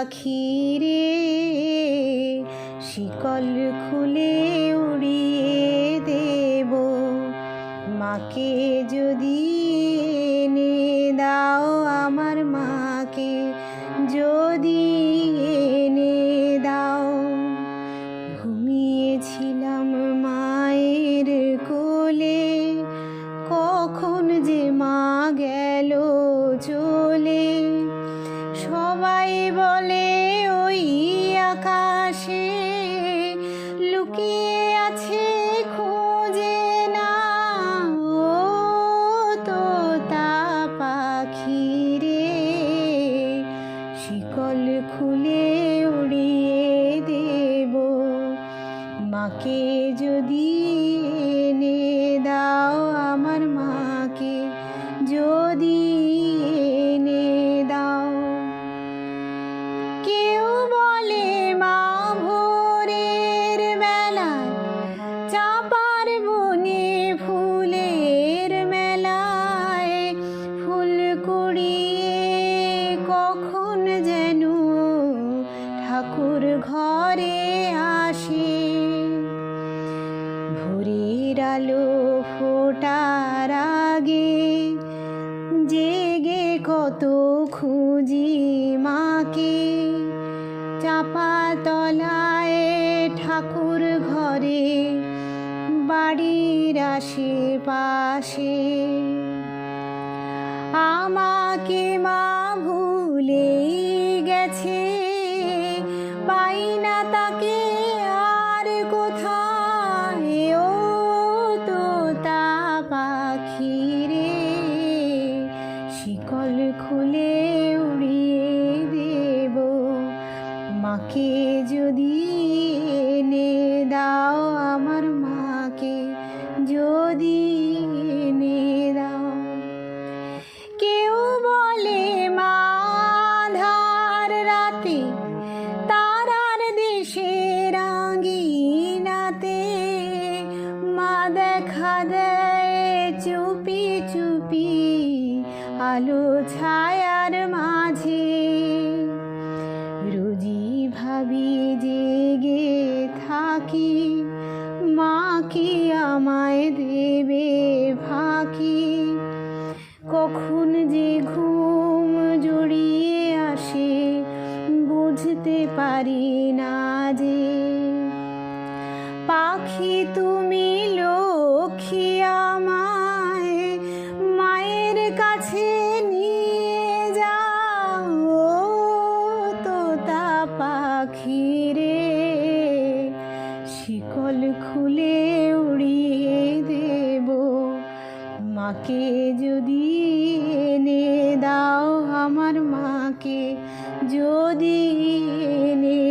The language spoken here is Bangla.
পাখি রে, শিকল খুলে উড়িয়ে দেব। মাকে যদি এনে দাও, আমার মাকে যদি এনে দাও। ঘুমিয়েছিলাম মায়ের কোলে, কখন যে মা গেল চলে। সবাই বলে ওই আকাশে লুকিয়ে আছে, খোঁজে না ও তোতা পাখি রে, শিকল খুলে উড়িয়ে দেব। মাকে যদি এনে দাও, আমার মাকে যদি এনে দাও। কেউ বলে মা ভোরের বেলায় চাঁপার বনে ফুলের মেলায় ফুল কুড়িয়ে কখন যেন ঠাকুর ঘরে আসে। ভোরের আলো ফোটার আগে জেগে কত খুঁজি মাকে। চাপা তলায় ঠাকুর ঘরে, বাড়ির আশেপাশে। আমাকে মা ভুলেই গেছে, পাই না তাকে আর কোথায় ও তোতা পাখি রে, শিকল খুলে উড়িয়ে দেব। মাকে যদি এনে দাও, আমার মাকে যদি এনে দাও। কেউ বলে মা আঁধার রাতে তারার দেশে রাঙিনাতে, মা দেখা দেয় চুপি চুপি আলো ছায়ার মাঝে। রোজি ভাবি জেগে থাকি, মা কি আমায় দেবে ফাঁকি। কখন যে ঘুম জড়িয়ে আসে বুঝতে পারি না যে। পাখি তুমি লক্ষ্মী, আমায় মায়ের কাছে নিয়ে যাও ও তোতা পাখি রে, শিকল খুলে উড়িয়ে দেব। মাকে যদি এনে দাও, আমার মাকে যদি এনে